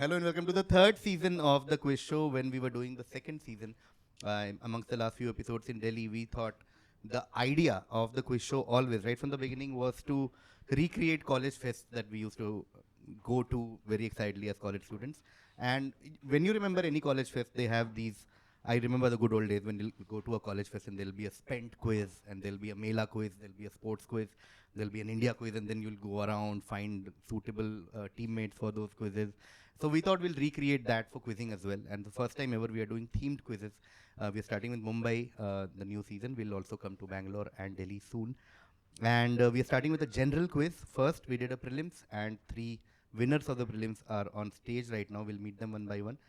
Hello and welcome to the third season of the quiz show. When we were doing the second season, amongst the last few episodes in Delhi, we thought the idea of the quiz show always, right from the beginning, was to recreate college fests that we used to go to very excitedly as college students. And when you remember any college fest, they have these. I remember the good old days when you'll go to a college fest and there'll be a spent quiz, and there'll be a Mela quiz, there'll be a sports quiz, there'll be an India quiz, and then you'll go around, find suitable teammates for those quizzes. So we thought we'll recreate that for quizzing as well. And the first time ever we are doing themed quizzes. We're starting with Mumbai, the new season. We'll also come to Bangalore and Delhi soon. And we are starting with a general quiz. First, we did a prelims, and 3 winners of the prelims are on stage right now. We'll meet them one by one.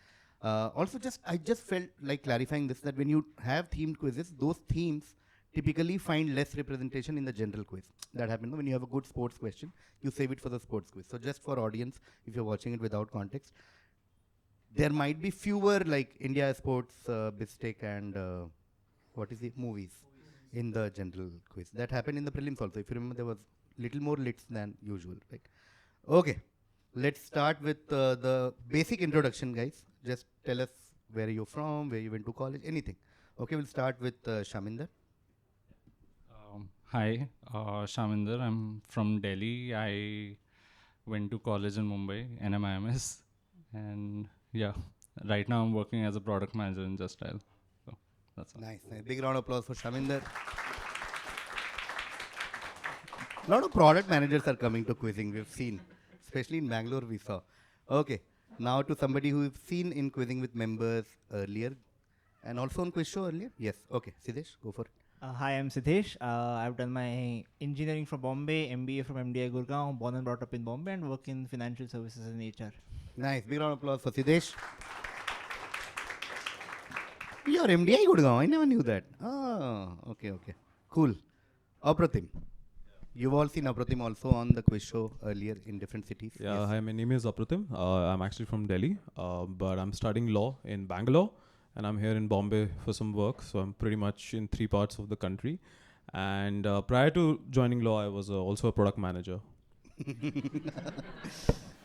Also, I just felt like clarifying this, that when you have themed quizzes, those themes typically find less representation in the general quiz. That happens when you have a good sports question, you save it for the sports quiz. So just for audience, if you're watching it without context, there might be fewer like India sports, Bistek and what is it, movies in the general quiz. That happened in the prelims also. If you remember, there was little more lits than usual, right? Okay, let's start with the basic introduction, guys. Just tell us where you're from, where you went to college, anything. Okay, we'll start with Shaminder. Hi, Shaminder. I'm from Delhi. I went to college in Mumbai, NMIMS, and yeah, right now I'm working as a product manager in Just Style. So that's all. Nice, nice. Big round of applause for Shaminder. A lot of product managers are coming to quizzing, we've seen. Especially in Bangalore, we saw. Okay, now to somebody who we've seen in quizzing with members earlier and also on quiz show earlier. Yes, okay. Siddesh, go for it. Hi, I'm Siddesh. I've done my engineering from Bombay, MBA from MDI Gurgaon, born and brought up in Bombay, and work in financial services and HR. Nice. Big round of applause for Siddesh. You're MDI Gurgaon. I never knew that. Oh, okay, okay. Cool. Apratim. You've all seen Apratim also on the quiz show earlier in different cities. Yeah, Yes. hi, my name is Apratim. I'm actually from Delhi, but I'm studying law in Bangalore, and I'm here in Bombay for some work. So I'm pretty much in 3 parts of the country. And prior to joining law, I was also a product manager.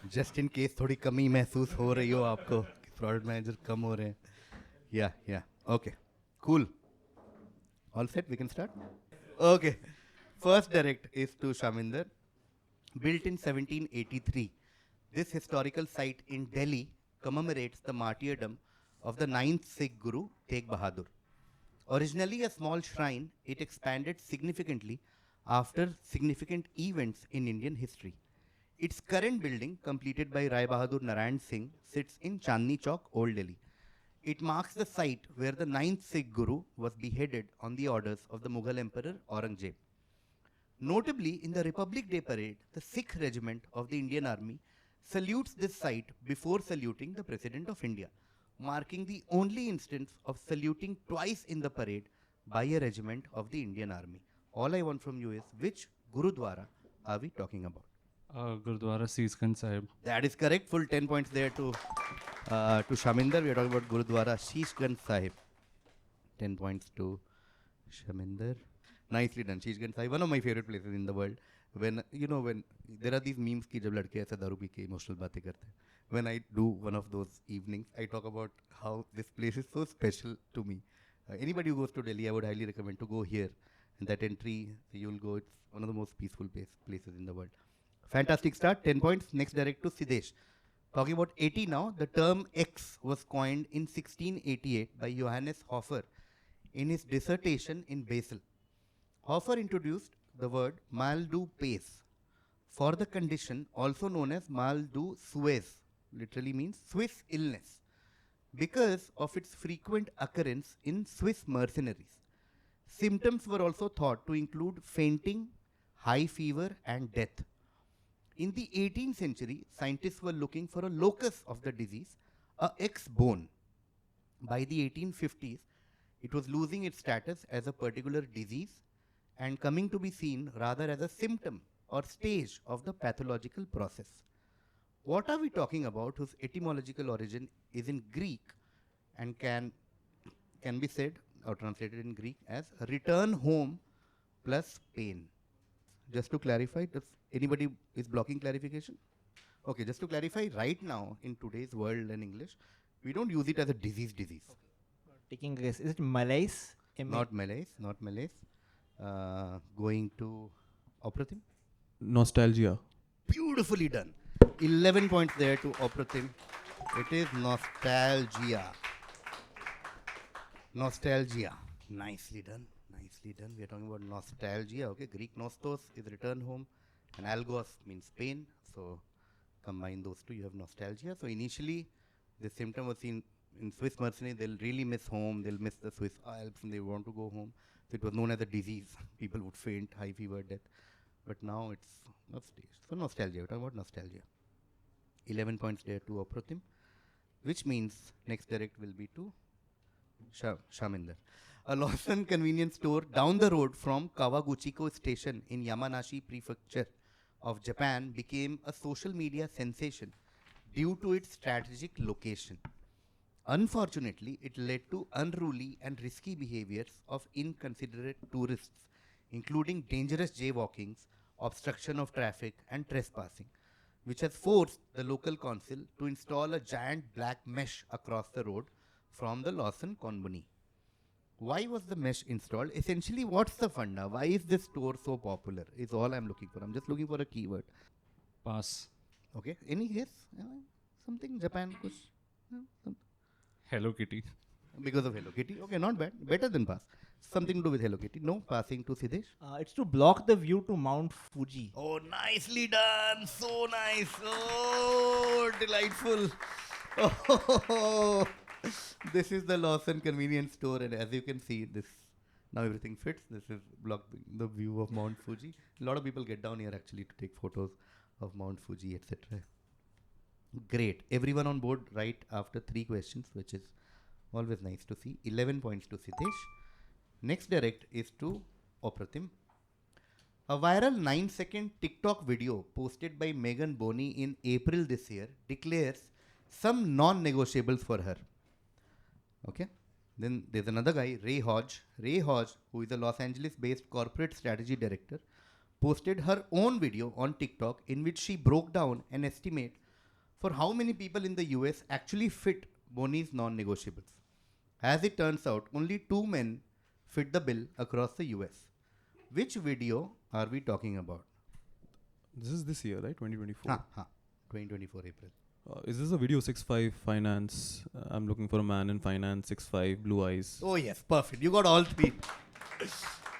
Just in case थोड़ी कमी महसूस हो रही हो आपको कि product manager कम हो रहे हैं. Yeah, yeah. Okay. Cool. All set? We can start? Okay. First direct is to Shaminder. Built in 1783, this historical site in Delhi commemorates the martyrdom of the 9th Sikh Guru, Tegh Bahadur. Originally a small shrine, it expanded significantly after significant events in Indian history. Its current building, completed by Rai Bahadur Narayan Singh, sits in Chandni Chowk, Old Delhi. It marks the site where the 9th Sikh Guru was beheaded on the orders of the Mughal Emperor Aurangzeb. Notably, in the Republic Day Parade, the Sikh Regiment of the Indian Army salutes this site before saluting the President of India, marking the only instance of saluting twice in the parade by a regiment of the Indian Army. All I want from you is, which Gurudwara are we talking about? Gurdwara Seeskhand Sahib. That is correct. Full 10 points there to Shaminder. We are talking about Gurudwara Sheeshganj Sahib. 10 points to Shaminder. Nicely done. Sheeshganj Sahib, one of my favorite places in the world. When there are these memes ki jab ladke aise daru pee ke emotional baatein karte hain. When I do one of those evenings, I talk about how this place is so special to me. Anybody who goes to Delhi, I would highly recommend to go here. And that entry, you'll go, it's one of the most peaceful places in the world. Fantastic start, 10 points. Next direct to Siddesh. Talking about 80 now, the term X was coined in 1688 by Johannes Hofer in his dissertation in Basel. Hofer introduced the word mal du pays for the condition also known as mal du Suez, literally means Swiss illness, because of its frequent occurrence in Swiss mercenaries. Symptoms were also thought to include fainting, high fever, and death. In the 18th century, scientists were looking for a locus of the disease, a X bone. By the 1850s, it was losing its status as a particular disease and coming to be seen rather as a symptom or stage of the pathological process. What are we talking about whose etymological origin is in Greek and can be said or translated in Greek as return home plus pain. Just to clarify, does anybody is blocking clarification? Okay, just to clarify, right now in today's world and English, we don't use it as a disease. Taking a guess. Is it malaise? Not malaise, not malaise. Going to Apratim. Nostalgia. Beautifully done. 11 points there to Apratim. It is nostalgia. Nostalgia. Nicely done. Nicely done. We are talking about nostalgia. Okay. Greek nostos is return home, and algos means pain. So combine those two. You have nostalgia. So initially, the symptom was seen in Swiss mercenaries. They'll really miss home. They'll miss the Swiss Alps, and they want to go home. So it was known as a disease. People would faint, high fever, death. But now it's nostalgia. So nostalgia. We're talking about nostalgia. 11 points there to Apratim, which means next direct will be to Shaminder. A Lawson convenience store down the road from Kawaguchiko station in Yamanashi prefecture of Japan became a social media sensation due to its strategic location. Unfortunately, it led to unruly and risky behaviors of inconsiderate tourists, including dangerous jaywalkings, obstruction of traffic, and trespassing, which has forced the local council to install a giant black mesh across the road from the Lawson Conboni. Why was the mesh installed? Essentially, what's the funda? Why is this store so popular? Is all I'm looking for. I'm just looking for a keyword. Pass. Okay. Any guess? Something Japan kuch? Something. Hello Kitty. Because of Hello Kitty. Okay, not bad. Better than pass. Something to do with Hello Kitty. No, passing to Siddesh. It's to block the view to Mount Fuji. Oh, nicely done. So nice. Oh, delightful. Oh, this is the Lawson convenience store, and as you can see, this now everything fits. This is blocking the view of Mount Fuji. A lot of people get down here actually to take photos of Mount Fuji, etc. Great. Everyone on board right after 3 questions, which is always nice to see. 11 points to Siddesh. Next direct is to Apratim. A viral 9-second TikTok video posted by Megan Boney in April this year declares some non-negotiables for her. Okay. Then there's another guy, Ray Hodge. Ray Hodge, who is a Los Angeles-based corporate strategy director, posted her own video on TikTok in which she broke down an estimate for how many people in the US actually fit Boney's non-negotiables. As it turns out, only 2 men fit the bill across the US. Which video are we talking about? This is this year, right? 2024. 2024 April. Is this a video 6'5" finance? I'm looking for a man in finance, 6'5", blue eyes. Oh yes, perfect. You got all 3.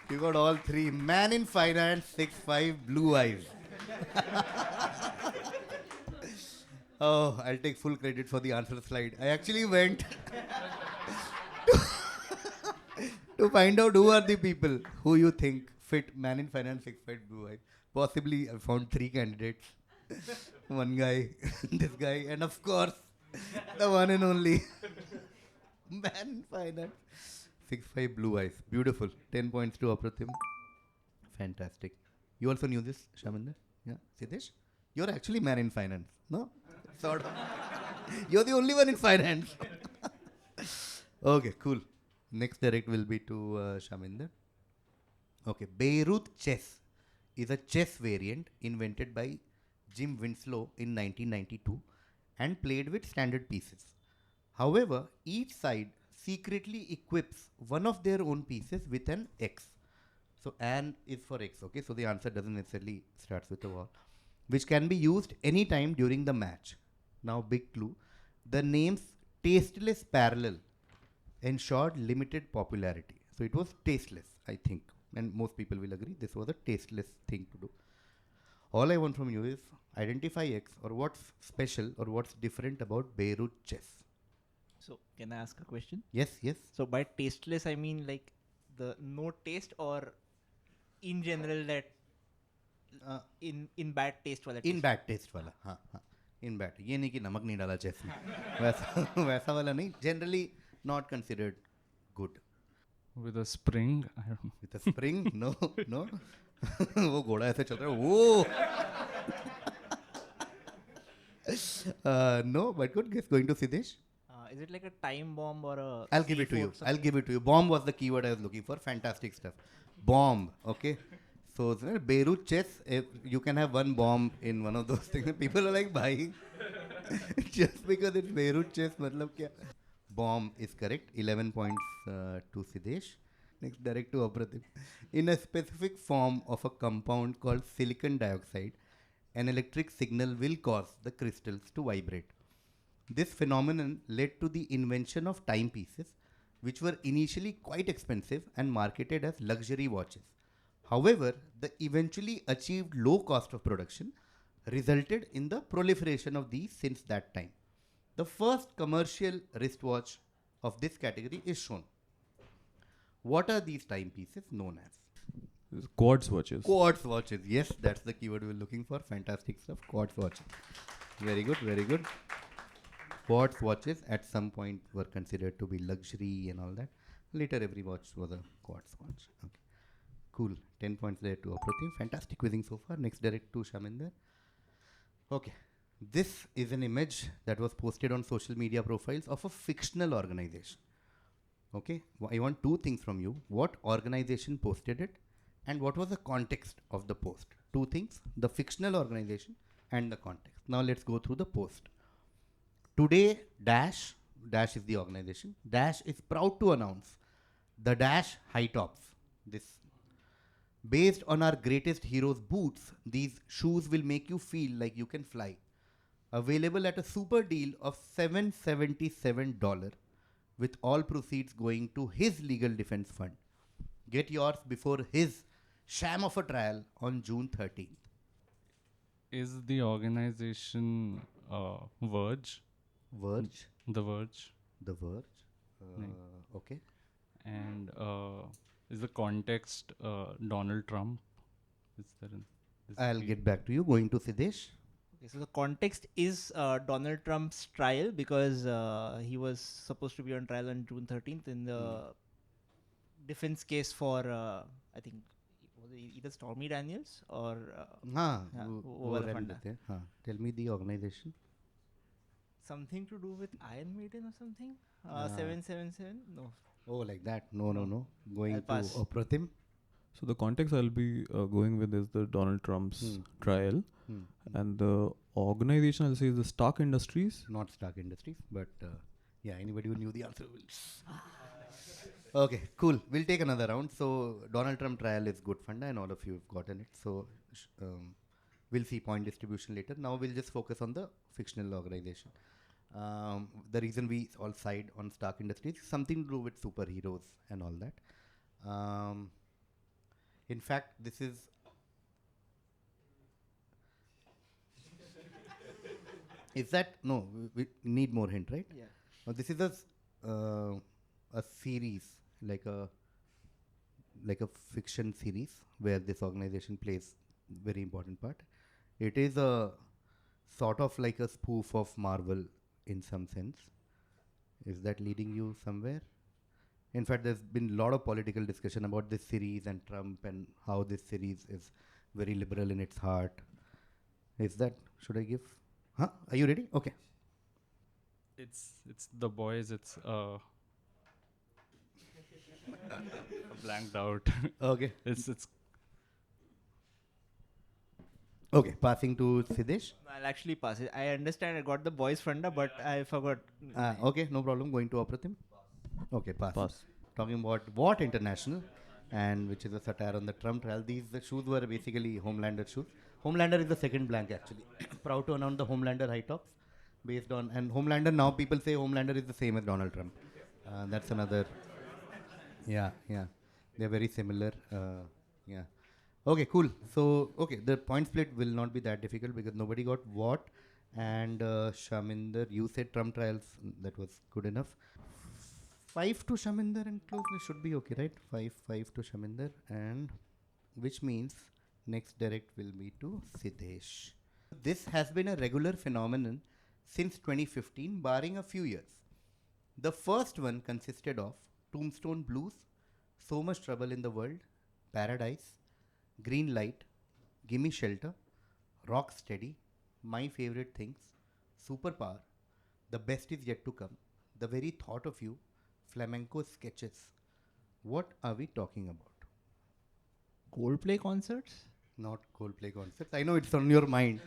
You got all 3. Man in finance, 6'5", blue eyes. Oh, I'll take full credit for the answer slide. I actually went to find out who are the people who you think fit man in finance, 6'5", blue eyes. Possibly I found 3 candidates. One guy, this guy, and of course, the one and only man in finance. 6'5", blue eyes. Beautiful. 10 points to Apratim. Fantastic. You also knew this, Shaminder? Yeah. Siddesh? You're actually man in finance. No? Sort of. You're the only one in finance. Okay, cool. Next direct will be to Shaminder. Okay. Beirut chess is a chess variant invented by Jim Winslow in 1992 and played with standard pieces. However, each side secretly equips one of their own pieces with an X. So, and is for X, okay? So, the answer doesn't necessarily starts with a wall, which can be used anytime during the match. Now, big clue. The name's tasteless parallel ensured limited popularity. So, it was tasteless, I think. And most people will agree this was a tasteless thing to do. All I want from you is identify X or what's special or what's different about Beirut chess. So, can I ask a question? Yes, yes. So, by tasteless, I mean like the no taste, or in general that in bad taste wala In taste? bad taste वाला, हाँ हाँ. In bad. ये नहीं कि नमक नहीं डाला chess में. वैसा वाला नहीं. Generally not considered good. With a spring, I don't know. With a spring, no, no. वो घोड़ा ऐसे चल रहा है. वो. No, but good guess. Going to Siddesh. Is it like a time bomb or a? I'll give it to you. C4 I'll give it to you. Bomb was the keyword I was looking for. Fantastic stuff. Bomb. Okay. So Beirut chess. If you can have one bomb in one of those things. People are like buying just because it's Beirut chess. Matlab kya? Bomb is correct. 11 points to Siddesh. Next, direct to Apratim. In a specific form of a compound called silicon dioxide, an electric signal will cause the crystals to vibrate. This phenomenon led to the invention of timepieces, which were initially quite expensive and marketed as luxury watches. However, the eventually achieved low cost of production resulted in the proliferation of these since that time. The first commercial wristwatch of this category is shown. What are these timepieces known as? Quartz watches. Quartz watches. Yes, that's the keyword we were looking for. Fantastic stuff. Quartz watches. Very good, very good. Quartz watches at some point were considered to be luxury and all that. Later, every watch was a quartz watch. Okay. Cool. 10 points there to Apratim. Fantastic quizzing so far. Next, direct to Shaminder. Okay. This is an image that was posted on social media profiles of a fictional organization. Okay. I want two things from you. What organization posted it and what was the context of the post? Two things. The fictional organization and the context. Now, let's go through the post. Today, Dash is the organization, Dash is proud to announce the Dash High Tops. Based on our greatest heroes' boots, these shoes will make you feel like you can fly. Available at a super deal of $777, with all proceeds going to his legal defense fund. Get yours before his sham of a trial on June 13th. Is the organization Verge? Verge. The Verge. The Verge. Right. Okay. And is the context Donald Trump? Is there I'll get back to you. Going to Siddesh. Okay, so the context is Donald Trump's trial because he was supposed to be on trial on June 13th in the defense case for I think was it either Stormy Daniels or Who over ran Funda. with it? Tell me the organization. Something to do with Iron Maiden or something? 777? No. Oh, like that. No. Going I'll to pass. Apratim. So the context I'll be going with is the Donald Trump's trial, and the organization I'll say is the Stark Industries. Not Stark Industries, but yeah, anybody who knew the answer will. Okay, cool. We'll take another round. So Donald Trump trial is good funda and all of you have gotten it. So we'll see point distribution later. Now we'll just focus on the fictional organization. The reason we all side on Stark Industries is something to do with superheroes and all that. In fact, this is that no? We need more hint, right? Yeah. Now this is a series, like a fiction series where this organization plays very important part. It is a sort of like a spoof of Marvel in some sense. Is that leading you somewhere? In fact, there's been a lot of political discussion about this series and Trump and how this series is very liberal in its heart. Is that, should I give? Are you ready? Okay. It's The Boys. It's blanked out. Okay. it's Okay, passing to Siddesh. I'll actually pass it. I understand I got the boys funda, but I forgot. Okay, no problem. Going to Apratim. Okay, pass. Talking about What International, and which is a satire on the Trump trial. The shoes were basically Homelander shoes. Homelander is the second blank actually. Proud to announce the Homelander high tops based on, and Homelander now people say Homelander is the same as Donald Trump. That's another. Yeah. They're very similar. Yeah. Okay, cool. So, okay, the point split will not be that difficult because nobody got what. And Shaminder, you said Trump trials. That was good enough. 5 to Shaminder and close. This should be okay, right? 5 to Shaminder. And which means next direct will be to Siddesh. This has been a regular phenomenon since 2015, barring a few years. The first one consisted of Tombstone Blues, So Much Trouble in the World, Paradise, Green Light, Gimme Shelter, Rock Steady, My Favorite Things, Superpower, The Best Is Yet to Come, the very thought of you, flamenco sketches. What are we talking about? Coldplay concerts? Not Coldplay concerts. I know it's on your mind.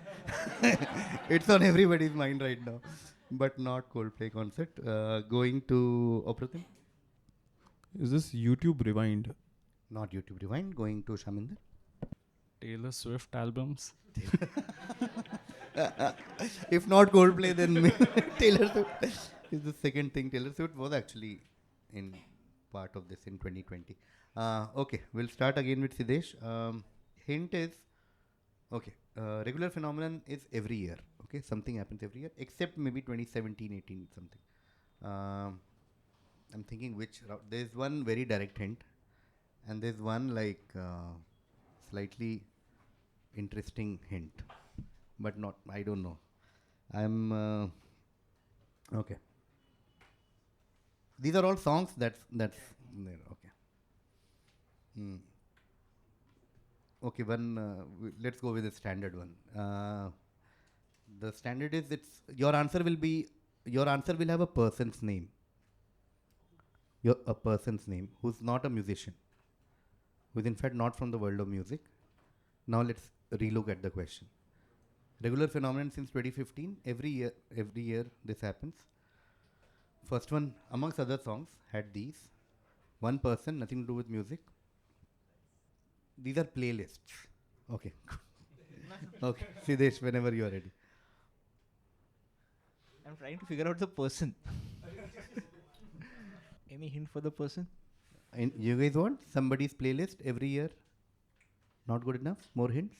It's on everybody's mind right now. But not Coldplay concert. Going to Apratim? Is this YouTube Rewind? Not YouTube Rewind. Going to Shaminder? Taylor Swift albums. If not Coldplay, then Taylor Swift is the second thing. Taylor Swift was actually in part of this in 2020. Okay, we'll start again with Siddesh. Hint is, okay, regular phenomenon is every year. Okay, something happens every year, except maybe 2017, 18, something. I'm thinking which route. There's one very direct hint, and there's one like slightly interesting hint, but not, I don't know. I'm okay. These are all songs that's there. Okay. Okay, let's go with the standard one. The standard is your answer will have a person's name. A person's name who's not a musician, who's in fact not from the world of music. Now let's relook at the question. Regular phenomenon since 2015. Every year this happens. First one, amongst other songs, had these. One person, nothing to do with music. These are playlists. Okay. Okay. Siddesh, whenever you are ready. I'm trying to figure out the person. Any hint for the person? And you guys want somebody's playlist every year? Not good enough? More hints?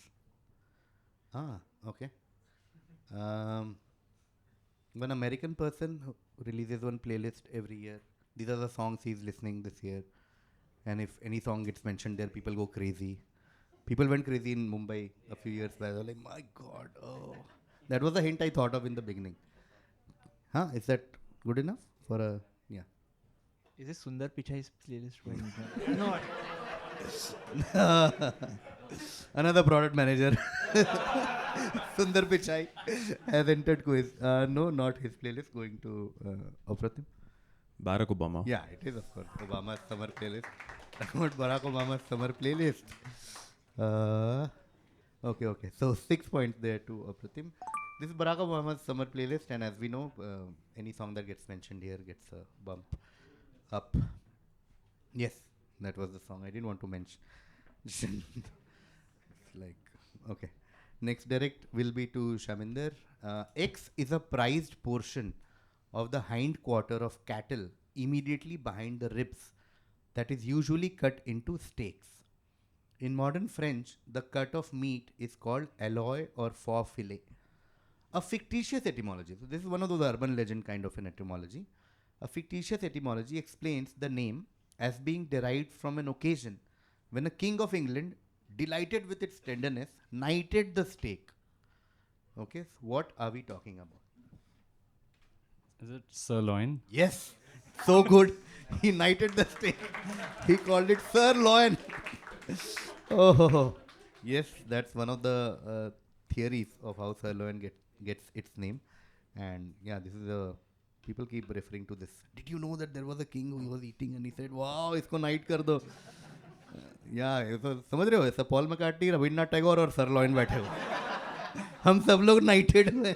Okay. One American person who releases one playlist every year. These are the songs he's listening this year. And if any song gets mentioned there, people go crazy. People went crazy in Mumbai a few years back. They were like, my God, oh. That was the hint I thought of in the beginning. Is that good enough for a, yeah. Is this Sundar Pichai's playlist? No. Another product manager, Sundar Pichai, has entered quiz. No, not his playlist. Going to Apratim. Barack Obama. Yeah, it is of course Obama's summer playlist. Not Barack Obama's summer playlist. Okay. So 6 points there to Apratim. This is Barack Obama's summer playlist, and as we know, any song that gets mentioned here gets a bump up. Yes, that was the song. I didn't want to mention. It's like, okay. Next direct will be to Shaminder. X is a prized portion of the hind quarter of cattle immediately behind the ribs that is usually cut into steaks. In modern French, the cut of meat is called alloy or faux filet. A fictitious etymology. So this is one of those urban legend kind of an etymology. A fictitious etymology explains the name as being derived from an occasion when a king of England, delighted with its tenderness, knighted the steak. Okay, so what are we talking about? Is it sirloin? Yes, so good. He knighted the steak. He called it sirloin. Oh, yes, that's one of the theories of how sirloin gets its name. And yeah, this is people keep referring to this. Did you know that there was a king who was eating and he said, wow, isko knight kar do. Yeah, so समझ रहे हो ऐसा Paul McCartney Rabindranath Tagore और सरलॉइन बैठे हो हम सब लोग knighted हुए.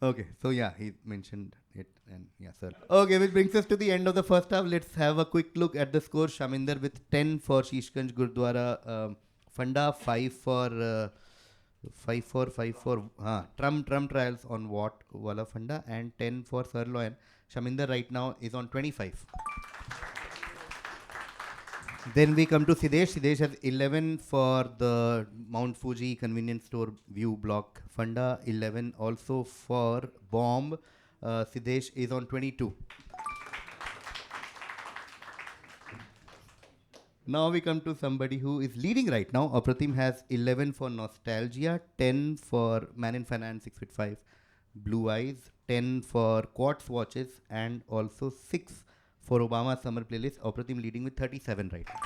Okay, so yeah, he mentioned it, and yeah, sir. Okay, which brings us to the end of the first half. Let's have a quick look at the score. Shaminder with 10 for Shishganj Gurdwara Funda, 5 for Trump trials on Watt Wala Funda, and 10 for Sirloin. Shaminder right now is on 25. Then we come to Siddesh. Siddesh has 11 for the Mount Fuji convenience store view block Funda, 11 also for Bomb. Siddesh is on 22. Now we come to somebody who is leading right now. Apratim has 11 for Nostalgia, 10 for Man in Finance 6 feet 5, Blue Eyes, 10 for Quartz Watches, and also 6 for Obama Summer Playlist. Apratim leading with 37 right now.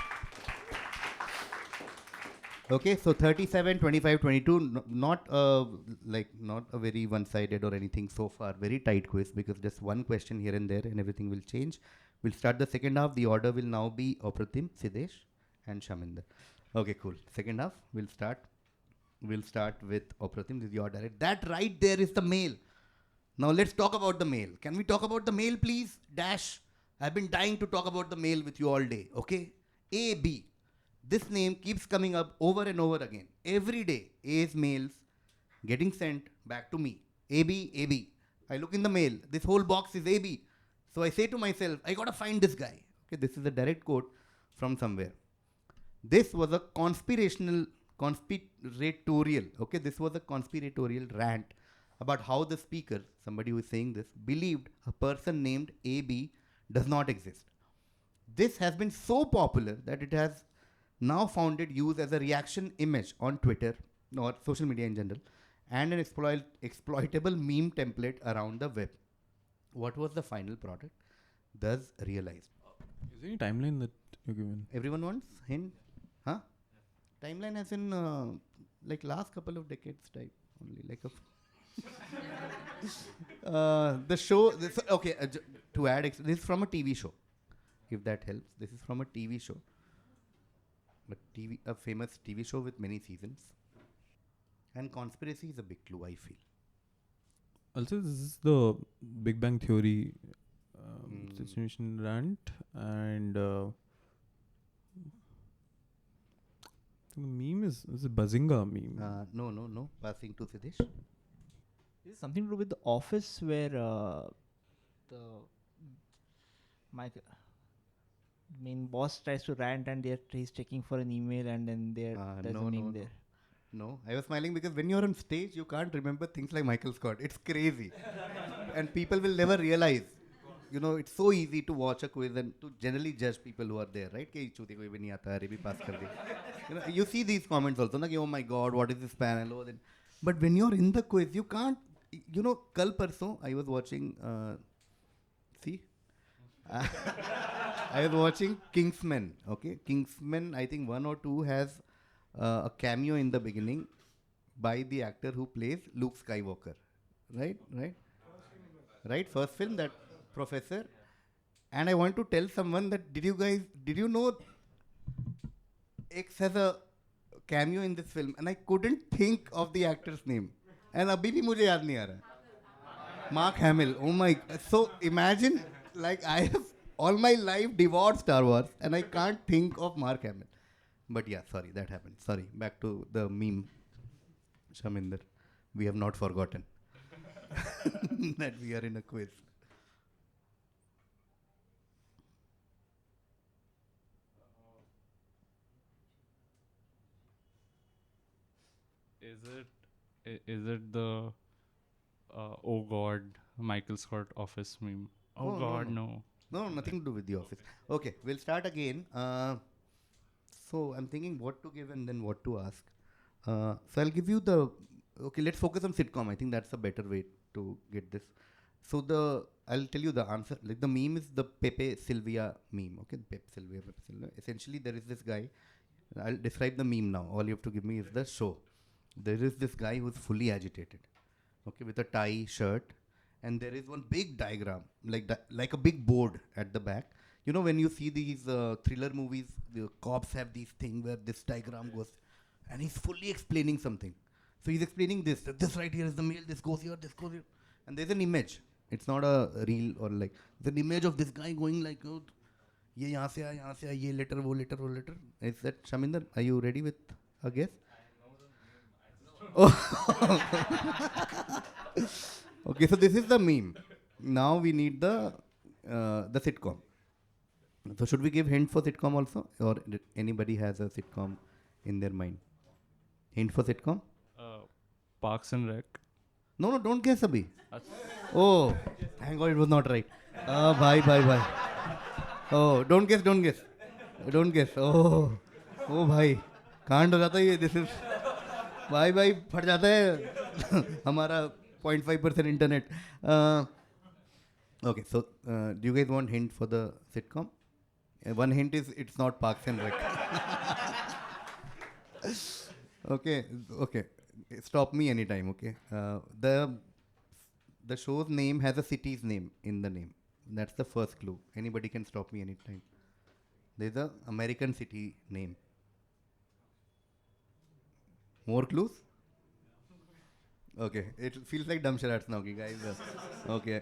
Okay, so 37, 25, 22, not not a very one-sided or anything so far, very tight quiz because just one question here and there and everything will change. We'll start the second half. The order will now be Apratim, Siddesh and Shaminder. Okay, cool. Second half, We'll start with Apratim. This is your direct. That right there is the mail. Now let's talk about the mail. Can we talk about the mail, please? Dash. I've been dying to talk about the mail with you all day. Okay? A, B. This name keeps coming up over and over again. Every day, A's mails getting sent back to me. AB, AB. I look in the mail. This whole box is AB. So I say to myself, I gotta find this guy. Okay, this is a direct quote from somewhere. This was a conspiratorial, okay, this was a conspiratorial rant about how the speaker, somebody who is saying this, believed a person named AB does not exist. This has been so popular that it has now found its use as a reaction image on Twitter or social media in general and an exploitable meme template around the web. What was the final product? Thus realized. Is there any timeline that you're given? Everyone wants hint? Huh? Timeline as in like last couple of decades type only like a the show this, okay to add this is from a TV show if that helps. This is from a TV show, but a famous TV show with many seasons, and conspiracy is a big clue I feel. Also, this is the Big Bang Theory situation rant, and the meme is a Bazinga meme. No. Passing to Siddesh. Is it something to do with the office where the main boss tries to rant and he's checking for an email and then there's a meme there? No, I was smiling because when you're on stage, you can't remember things like Michael Scott. It's crazy. And people will never realize. You know, it's so easy to watch a quiz and to generally judge people who are there, right? कि चूती कोई भी नहीं आता, अरे भी pass कर दी. You know, you see these comments also, ना कि oh my God, what is this panel? Oh, then. But when you're in the quiz, you can't. You know, कल परसों I was watching. See, I was watching Kingsman. Okay, Kingsman. I think 1 or 2 has a cameo in the beginning by the actor who plays Luke Skywalker. Right. First film, that professor. And I want to tell someone that did you know X has a cameo in this film? And I couldn't think of the actor's name. And abhi bhi mujhe yaad nahi aa raha. Mark Hamill. Oh my. So imagine, like, I have all my life devoured Star Wars and I can't think of Mark Hamill. But yeah, sorry, that happened. Sorry, back to the meme. Shaminder, we have not forgotten that we are in a quiz. Is it the oh God Michael Scott office meme? Oh God, no. No, nothing to do with the office. Okay, we'll start again. So I'm thinking what to give and then what to ask. So I'll give you okay, let's focus on sitcom. I think that's a better way to get this. So I'll tell you the answer. Like the meme is the Pepe Silvia meme. Okay, Pepe Silvia. Essentially, there is this guy. I'll describe the meme now. All you have to give me is the show. There is this guy who's fully agitated. Okay, with a tie, shirt. And there is one big diagram, like a big board at the back. You know, when you see these thriller movies, the cops have these things where this diagram goes, and he's fully explaining something. So he's explaining this right here is the mail, this goes here, and there's an image. It's not a reel or like, it's an image of this guy going like, oh, ye yahan se aaya, ye letter, wo letter. Is that, Shaminder, are you ready with a guess? Okay, so this is the meme. Now we need the sitcom. So should we give hint for sitcom also, or anybody has a sitcom in their mind? Hint for sitcom? Parks and Rec. No, don't guess abhi. Oh, thank God it was not right. Bye. Oh, don't guess. Oh, bhai, कांड हो जाता है ये. This is bye फट जाता है हमारा 0.5% internet. Okay, so do you guys want hint for the sitcom? One hint is it's not Parks and Rec. Okay, okay. Stop me anytime, okay? The show's name has a city's name in the name. That's the first clue. Anybody can stop me anytime. There's a American city name. More clues? Okay, it feels like dumb charades now, okay, guys. Okay,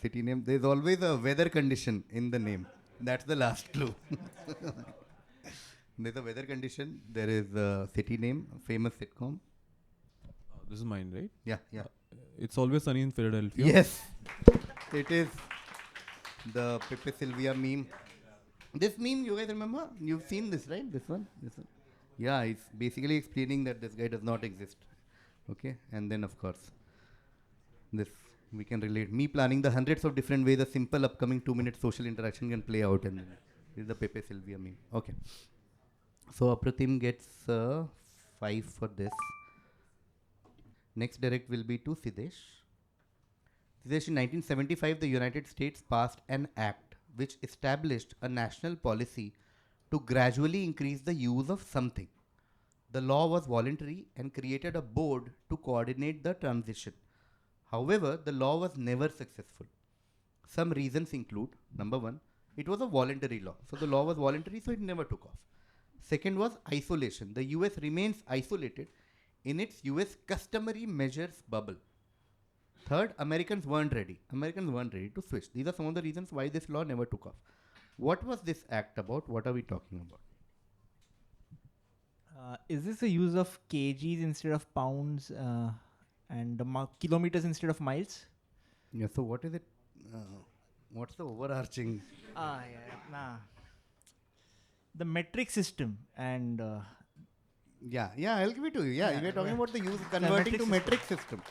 city name. There's always a weather condition in the name. That's the last clue. There's a weather condition. There is a city name, famous sitcom. This is mine, right? Yeah, yeah. It's Always Sunny in Philadelphia. Yes, it is the Pepe Sylvia meme. This meme, you guys remember? You've seen this, right? This one? This one. Yeah, it's basically explaining that this guy does not exist. Okay, and then of course, this we can relate. Me planning the hundreds of different ways a simple upcoming 2-minute social interaction can play out, and then this is the Pepe Sylvia meme. Okay, so Apratim gets 5 for this. Next direct will be to Siddesh. Siddesh, in 1975, the United States passed an act which established a national policy to gradually increase the use of something. The law was voluntary and created a board to coordinate the transition. However, the law was never successful. Some reasons include, number one, it was a voluntary law. So the law was voluntary, so it never took off. Second was isolation. The US remains isolated in its US customary measures bubble. Third, Americans weren't ready. Americans weren't ready to switch. These are some of the reasons why this law never took off. What was this act about? What are we talking about? Is this the use of kgs instead of pounds and kilometers instead of miles? Yeah, so what is it? What's the overarching? The metric system and Yeah, I'll give it to you. Yeah, We're talking yeah. about the use converting metric to metric system.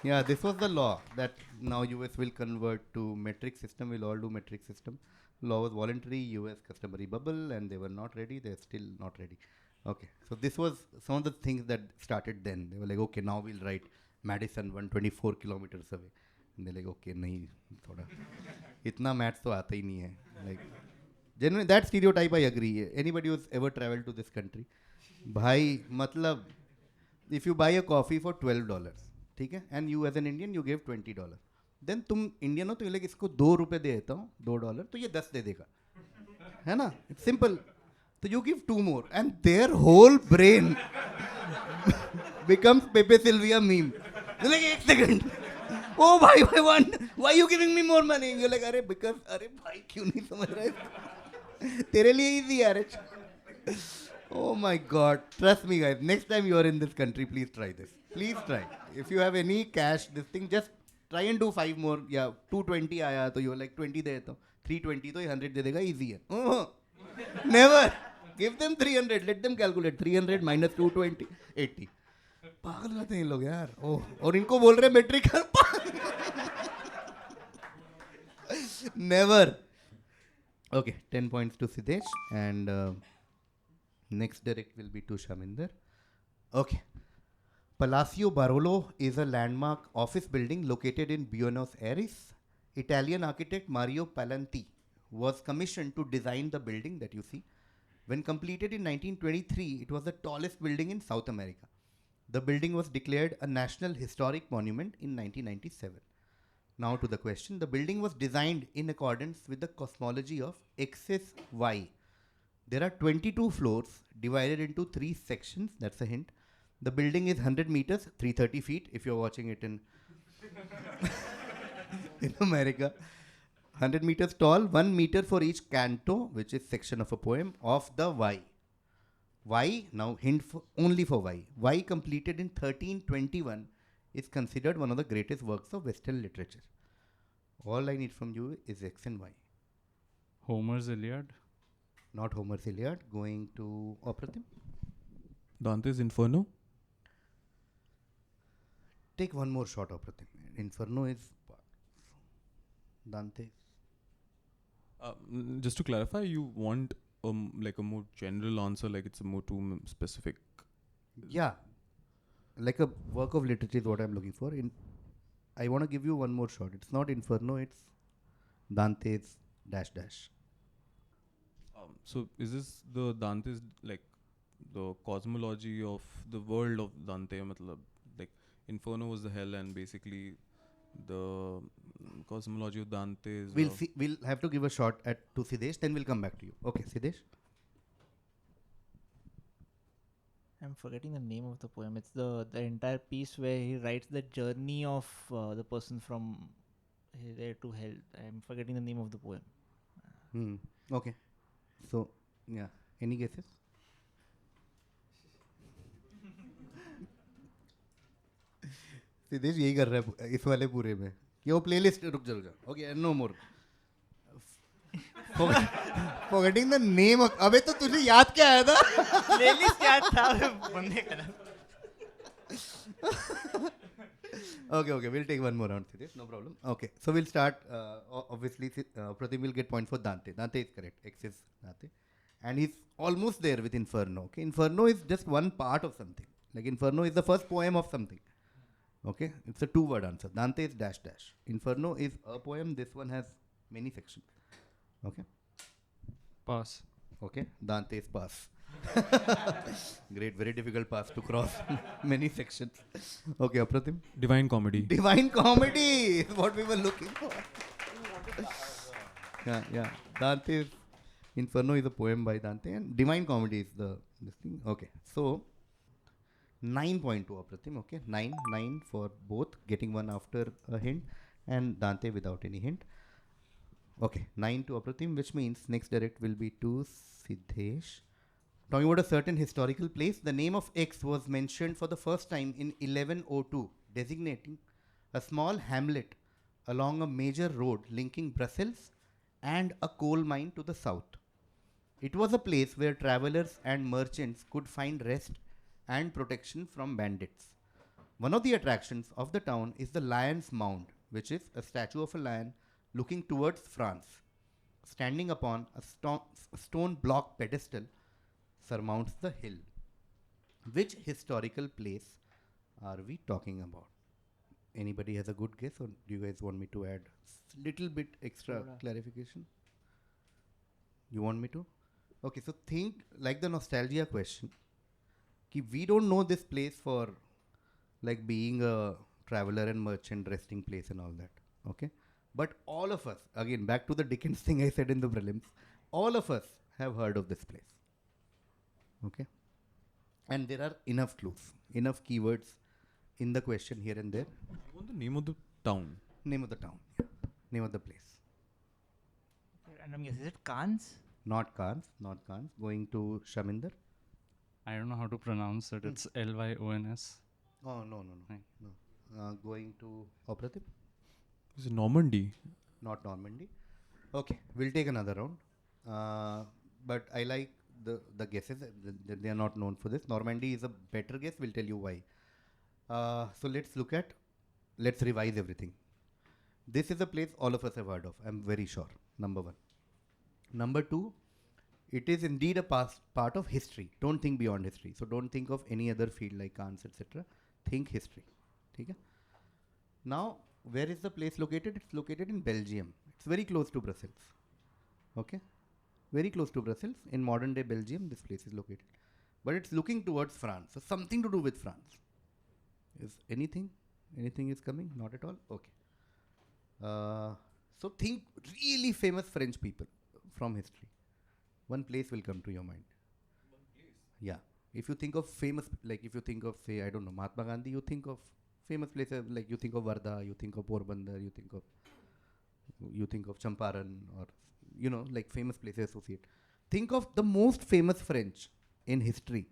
Yeah, this was the law that now US will convert to metric system. We'll all do metric system. Law was voluntary, US customary bubble, and they were not ready. They're still not ready. Okay, so this was some of the things that started then. They were like, okay, now we'll write Madison 124 kilometers away. And they're like, okay, nahi, thoda. Itna maths to aata hi nahi hai. Like, genuinely, that stereotype I agree. Anybody who's ever traveled to this country, bhai, matlab, if you buy a coffee for $12, ठीक है, and you as an Indian, you give $20. Then तुम Indian हो तो ये like इसको ₹2 दे देता हूँ, $2, तो ये 10 दे देगा, है ना? It's simple. So you give 2 more, and their whole brain becomes Pepe Sylvia meme. You're like, 1 second. Oh bhai, why are you giving me more money? You're like, अरे because अरे भाई क्यों नहीं समझ रहा है? तेरे लिए easy यार. Oh my God! Trust me, guys. Next time you are in this country, please try this. Please try. If you have any cash, this thing, just try and do 5 more. Yeah, 220 आया तो you're like 20 दे देता हूँ. 320 तो ये 100 दे देगा, easy है. Never. Give them 300. Let them calculate. 300 minus 220, 80. पागल रहते हैं ये लोग यार. Oh, और इनको बोल रहे metric. Never. Okay, 10 points to Siddesh, and next direct will be to Shaminder. Okay. Palacio Barolo is a landmark office building located in Buenos Aires. Italian architect Mario Palanti was commissioned to design the building that you see. When completed in 1923, it was the tallest building in South America. The building was declared a National Historic Monument in 1997. Now to the question. The building was designed in accordance with the cosmology of axis Y. There are 22 floors divided into 3 sections. That's a hint. The building is 100 meters, 330 feet if you're watching it in in America. 100 meters tall, 1 meter for each canto, which is section of a poem, of the Y. Y, now hint only for Y. Y, completed in 1321, is considered one of the greatest works of Western literature. All I need from you is X and Y. Homer's Iliad. Not Homer's Iliad. Going to Apratim. Dante's Inferno. Take one more shot, Apratim. Inferno is Dante. Just to clarify, you want like a more general answer, like it's a more too specific. Yeah. Like a work of literature is what I'm looking for. I want to give you one more shot. It's not Inferno, it's Dante's dash dash. So is this the Dante's, like the cosmology of the world of Dante. Matlab, like Inferno was the hell, and basically the cosmology of Dante is. We'll see. We'll have to give a shot to Siddesh, then we'll come back to you. Okay, Siddesh. I'm forgetting the name of the poem. It's the entire piece where he writes the journey of the person from there to hell. I'm forgetting the name of the poem. Okay. So, yeah. Any guesses? Siddhesh यही कर रहा है इस वाले पूरे में ये वो प्लेलिस्ट रुक जा okay no more forgetting the name of अबे तो तुझे याद क्या आया था प्लेलिस्ट याद था बंदे का नाम okay we'll take one more round Siddesh no problem okay so we'll start obviously Pratim will get points for Dante is correct X is Dante and he's almost there with Inferno okay Inferno is just one part of something like Inferno is the first poem of something okay it's a two-word answer Dante is dash dash Inferno is a poem this one has many sections okay Pass. okay Dante is pass great very difficult pass to cross many sections okay Apratim Divine Comedy. Divine Comedy is what we were looking for yeah Dante Inferno is a poem by Dante and Divine Comedy is this thing okay so 9.2 Apratim okay 9 for both getting one after a hint and Dante without any hint okay 9 to Apratim which means next direct will be to Siddesh talking about a certain historical place the name of X was mentioned for the first time in 1102 designating a small hamlet along a major road linking Brussels and a coal mine to the south it was a place where travelers and merchants could find rest and protection from bandits. One of the attractions of the town is the Lion's Mound, which is a statue of a lion looking towards France. Standing upon a stone block pedestal surmounts the hill. Which historical place are we talking about? Anybody has a good guess or do you guys want me to add little bit extra clarification? You want me to? Okay, so think like the nostalgia question. We don't know this place for like being a traveler and merchant resting place and all that okay but all of us again back to the Dickens thing I said in the prelims all of us have heard of this place okay and there are enough clues enough keywords in the question here and there I want the name of the town. name of the town name of the place Random guess. Is it Cannes? not Cannes going to Shaminder I don't know how to pronounce it. It's Lyons. oh no going to Apratim Is it Normandy? not Normandy. Okay, we'll take another round. But I like the guesses. They are not known for this. Normandy is a better guess. We'll tell you why. So let's revise everything. This is a place all of us have heard of. I'm very sure. Number one. Number two, it is indeed a part of history. Don't think beyond history. So don't think of any other field like Cannes, etc. Think history. Okay? Now, where is the place located? It's located in Belgium. It's very close to Brussels. Okay? Very close to Brussels. In modern day Belgium, this place is located. But it's looking towards France. So something to do with France. Is anything? Anything is coming? Not at all? Okay. So think really famous French people from history. One place will come to your mind. One place? Yeah. If you think of famous, like if you think of, say, I don't know, Mahatma Gandhi, you think of famous places, like you think of Varda, you think of Porbandar, you think of Champaran, or, you know, like famous places associated. Think of the most famous French in history,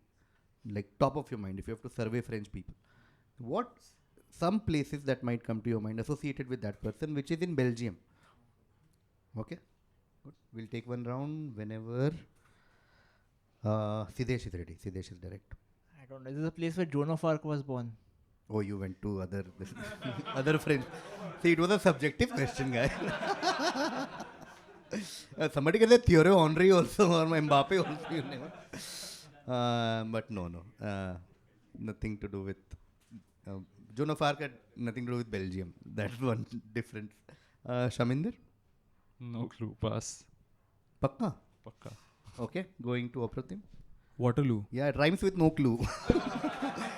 like top of your mind, if you have to survey French people. What some places that might come to your mind associated with that person, which is in Belgium. Okay? Good. We'll take one round whenever Siddesh is ready. Siddesh is direct. I don't know. This is a place where Joan of Arc was born. Oh, you went to other other French. See, it was a subjective question, guy. Somebody can say Thierry Henry also or Mbappe also. You know. But no. Nothing to do with Joan of Arc had nothing to do with Belgium. That's one difference. Shaminder? No clue. Pass. Pakka? Pakka. Okay, going to Apratim. Waterloo. Yeah, it rhymes with no clue.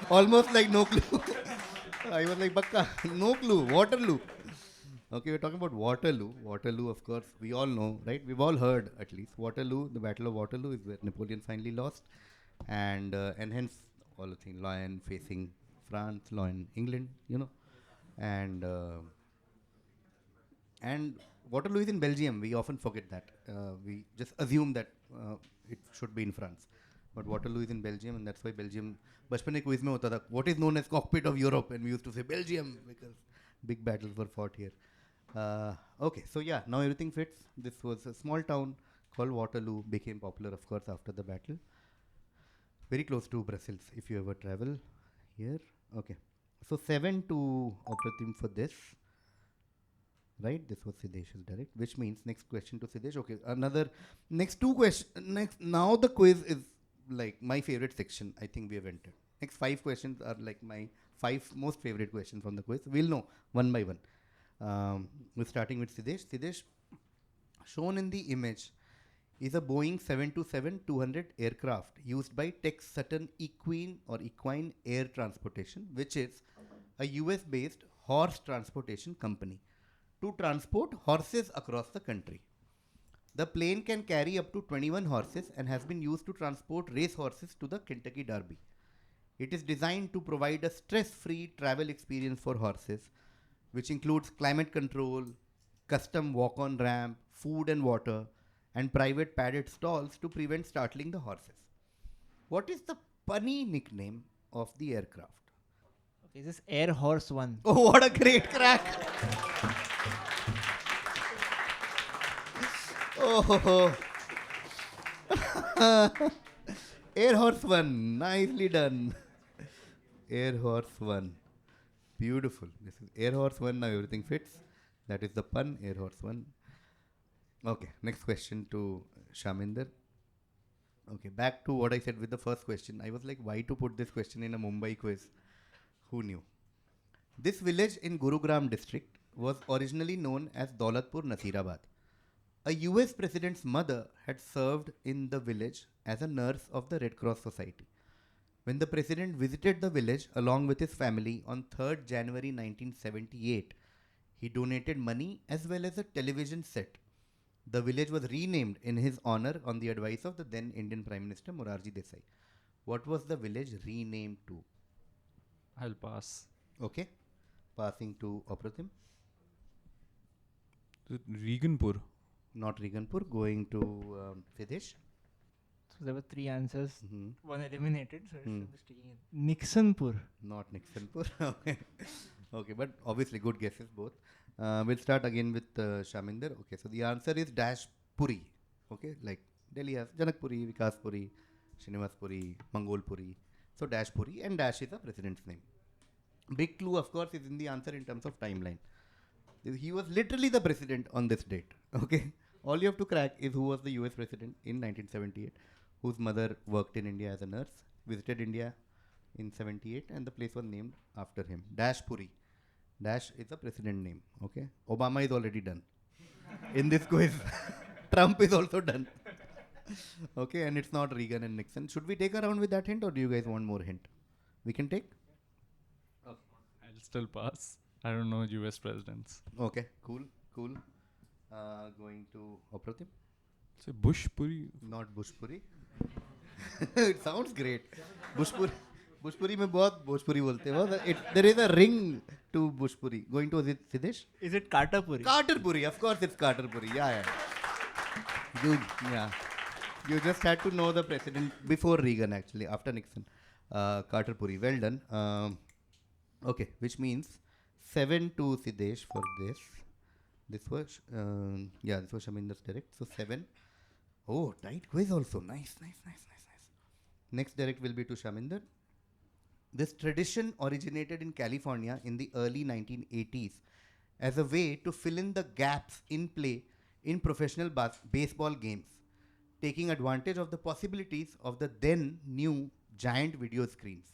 Almost like no clue. I was like, Bakka, no clue, Waterloo. Okay, we're talking about Waterloo. Waterloo, of course, we all know, right? We've all heard, at least. Waterloo, the Battle of Waterloo is where Napoleon finally lost. And hence, all the things, lion facing France, lion England, and Waterloo is in Belgium. We often forget that. We just assume that it should be in France. But Waterloo is in Belgium, and that's why Belgium. बचपन में quiz में होता था what is known as cockpit of Europe, and we used to say Belgium because big battles were fought here. Okay, so yeah, now everything fits. This was a small town called Waterloo, became popular, of course, after the battle. Very close to Brussels, if you ever travel here. Okay, so 7 to Apratim for this. Right, this was Sidesh's direct, which means next question to Sidesh. Okay, next two questions. Now the quiz is like my favorite section. I think we have entered. Next 5 questions are like my 5 most favorite questions from the quiz. We'll know one by one. We're starting with Sidesh. Sidesh, shown in the image is a Boeing 727-200 aircraft used by Tex Sutton Equine Air Transportation, which is a US-based horse transportation company, to transport horses across the country. The plane can carry up to 21 horses and has been used to transport race horses to the Kentucky Derby. It is designed to provide a stress-free travel experience for horses, which includes climate control, custom walk-on ramp, food and water, and private padded stalls to prevent startling the horses. What is the punny nickname of the aircraft? Okay, this Air Horse 1. Oh, what a great crack! Oh, Air Horse 1, nicely done. Air Horse 1, beautiful. This is Air Horse 1, now everything fits. That is the pun, Air Horse 1. Okay, next question to Shaminder. Okay, back to what I said with the first question. I was like, why to put this question in a Mumbai quiz? Who knew? This village in Gurugram district was originally known as Daulatpur Nasirabad. A US president's mother had served in the village as a nurse of the Red Cross Society. When the president visited the village along with his family on 3rd January 1978, he donated money as well as a television set. The village was renamed in his honor on the advice of the then Indian Prime Minister Morarji Desai. What was the village renamed to? I'll pass. Okay, passing to Apratim. Reganpur. Not Reganpur, going to Sidesh. So there were 3 answers. Mm-hmm. One eliminated. So Hmm. it's taking it. Nixonpur. Not Nixonpur. Okay. Okay, but obviously good guesses both. We'll start again with Shaminder. Okay, so the answer is Dash Puri. Okay, like Delhi has Janakpuri, Vikaspuri, Srinivaspuri, Mangolpuri. So Dash Puri, and Dash is a president's name. Big clue, of course, is in the answer in terms of timeline. He was literally the president on this date. Okay, all you have to crack is who was the US president in 1978, whose mother worked in India as a nurse, visited India in 78, and the place was named after him. Dash Puri. Dash is a president name. Okay, Obama is already done in this quiz. Trump is also done. Okay, and it's not Reagan and Nixon. Should we take a round with that hint, or do you guys want more hint? We can take. I'll still pass. I don't know US presidents. Okay, cool. Going to Apratim. Say Bushpuri. Not Bushpuri. It sounds great. Bushpuri में बहुत Bhojpuri बोलते हैं. There is a ring to Bushpuri. Going to Sidesh? Is it Carterpuri? Carterpuri. Of course it's Carterpuri. Yeah. You just had to know the president before Reagan, actually, after Nixon. Carterpuri. Well done. Okay, which means 7 to Sidesh for this. This was Shaminder's direct. So 7. Oh, tight quiz also. Nice. Next direct will be to Shaminder. This tradition originated in California in the early 1980s as a way to fill in the gaps in play in professional baseball games, taking advantage of the possibilities of the then new giant video screens.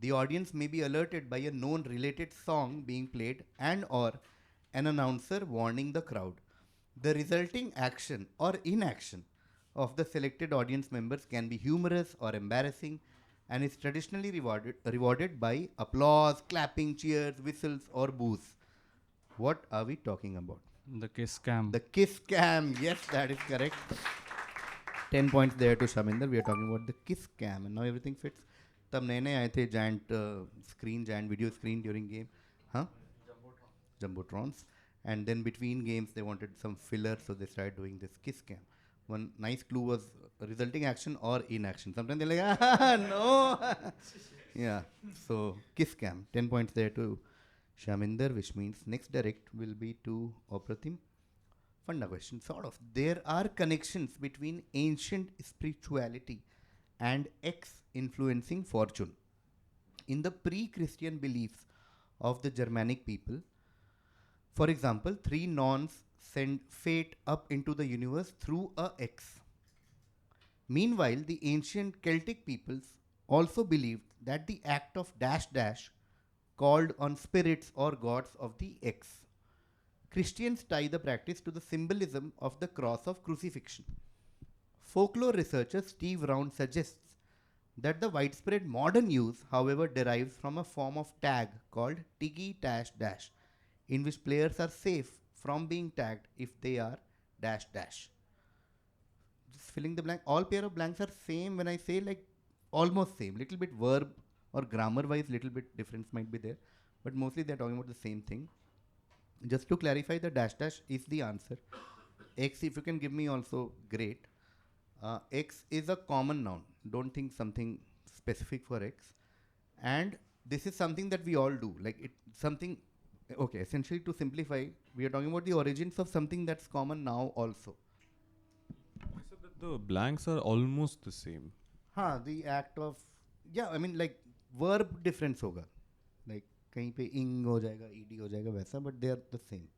The audience may be alerted by a known related song being played and or an announcer warning the crowd. The resulting action or inaction of the selected audience members can be humorous or embarrassing and is traditionally rewarded by applause, clapping, cheers, whistles, or boos. What are we talking about? The kiss cam. The kiss cam. Yes, that is correct. 10 points there to Shaminder. We are talking about the kiss cam, and now everything fits. तब नए नए आए थे giant screen, giant video screen during game, huh? Jumbotrons. And then between games they wanted some filler, so they started doing this kiss cam. One nice clue was resulting action or inaction. Sometimes they're like, no. Yeah. So kiss cam. 10 points there to Shaminder, which means next direct will be to Apratim. Funda question, sort of. There are connections between ancient spirituality and X influencing fortune. In the pre-Christian beliefs of the Germanic people, for example, 3 Norns send fate up into the universe through a X. Meanwhile, the ancient Celtic peoples also believed that the act of dash dash called on spirits or gods of the X. Christians tie the practice to the symbolism of the cross of crucifixion. Folklore researcher Steve Round suggests that the widespread modern use, however, derives from a form of tag called Tiggy Dash Dash, in which players are safe from being tagged if they are dash dash. Just filling the blank. All pair of blanks are same when I say like almost same. Little bit verb or grammar wise, little bit difference might be there, but mostly they're talking about the same thing. Just to clarify, the dash dash is the answer. X, if you can give me also, great. X is a common noun. Don't think something specific for X. And this is something that we all do. Like it something, okay, essentially to simplify, we are talking about the origins of something that's common now also. I said that the blanks are almost the same. The act of, yeah, I mean like verb difference hoga. Like कहीं पे ing हो जाएगा, ed हो जाएगा वैसा, but they are the same.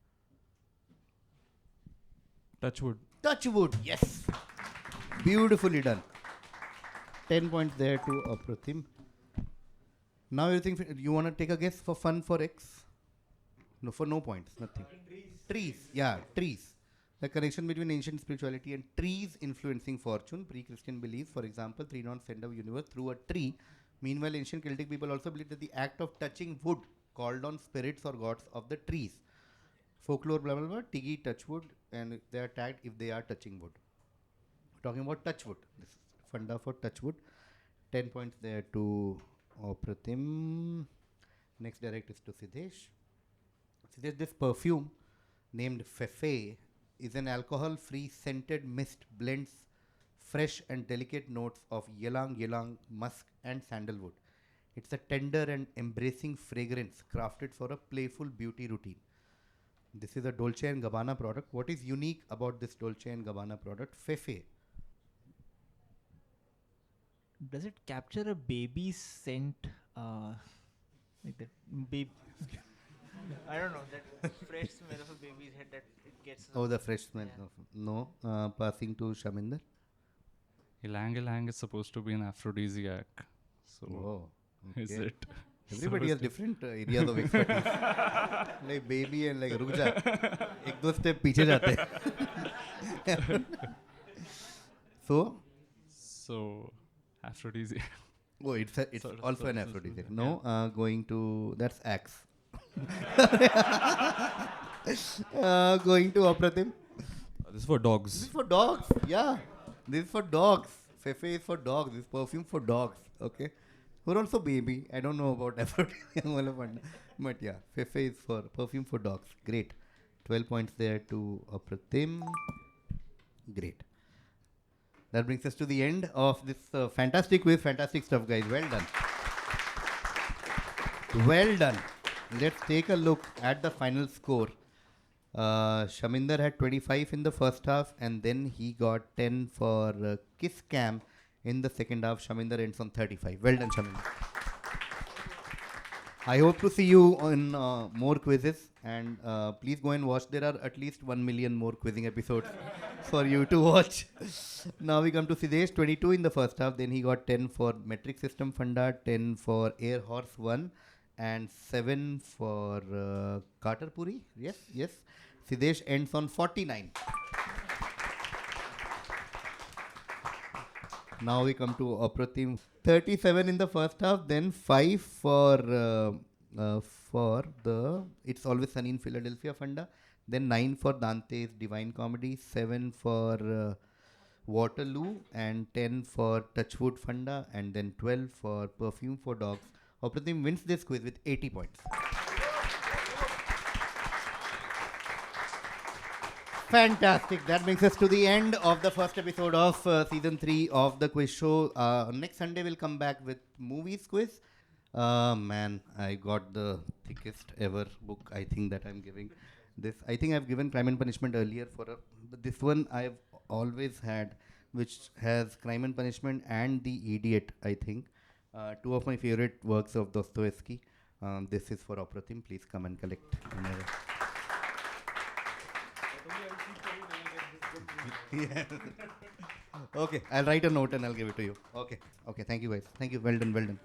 Touchwood. Touchwood, yes. Beautifully done. 10 points there to Apratim. Now you think you want to take a guess for fun for X? No, for no points, nothing. Trees, yeah, trees. The connection between ancient spirituality and trees influencing fortune. Pre-Christian beliefs, for example, 3 Norns send a universe through a tree. Meanwhile, ancient Celtic people also believed that the act of touching wood called on spirits or gods of the trees. Folklore, blah blah blah, Tiggy, touchwood, and they are tagged if they are touching wood. Talking about touchwood. This is funda for touchwood. 10 points there to Apratim. Next direct is to Siddesh. Siddesh, this perfume named Fefe is an alcohol-free scented mist blends fresh and delicate notes of ylang ylang, musk and sandalwood. It's a tender and embracing fragrance crafted for a playful beauty routine. This is a Dolce & Gabbana product. What is unique about this Dolce & Gabbana product? Fefe. Does it capture a baby's scent? Like that baby. I don't know, that fresh smell of a baby's head that it gets. Oh, the fresh smell. Yeah. Of, no. Passing to Shaminder. Ilang ilang is supposed to be an aphrodisiac. So Oh, is okay. it? Everybody has different areas of expertise. Like baby and like रुक जा, एक दो step पीछे जाते हैं. So, Aphrodisiac. oh, it's Sort of, also sort an of, aphrodisiac. yeah. No, going to that's axe. Going to Apratim. This is for dogs. This is for dogs. Yeah, this is for dogs. Fefe is for dogs. This is perfume for dogs. Okay. We're also baby. I don't know about aphrodisiac, but yeah, Fefe is for perfume for dogs. Great. 12 points there to Apratim. Great. That brings us to the end of this fantastic quiz. Fantastic stuff, guys. Well done. Well done. Let's take a look at the final score. Shaminder had 25 in the first half, and then he got 10 for Kiss Cam in the second half. Shaminder ends on 35. Well done, Shaminder. I hope to see you on more quizzes, and please go and watch. There are at least 1 million more quizzing episodes for you to watch. Now we come to Siddesh, 22 in the first half. Then he got 10 for metric system funda, 10 for air horse 1, and 7 for Carter Puri. Yes, yes. Siddesh ends on 49. Now we come to Apratim. 37 in the first half, then 5 for the It's Always Sunny in Philadelphia Funda, then 9 for Dante's Divine Comedy, 7 for Waterloo, and 10 for Touchwood Funda, and then 12 for Perfume for Dogs. Apratim wins this quiz with 80 points. Fantastic. That brings us to the end of the first episode of season 3 of the quiz show. Next Sunday we'll come back with movies quiz. Man, I got the thickest ever book I think that I'm giving. This I think I've given Crime and Punishment earlier but this one I've always had, which has Crime and Punishment and The Idiot, I think. Two of my favorite works of Dostoevsky. This is for Apratim. Please come and collect. Yeah. Okay, I'll write a note and I'll give it to you. Okay, thank you guys. Thank you. Well done.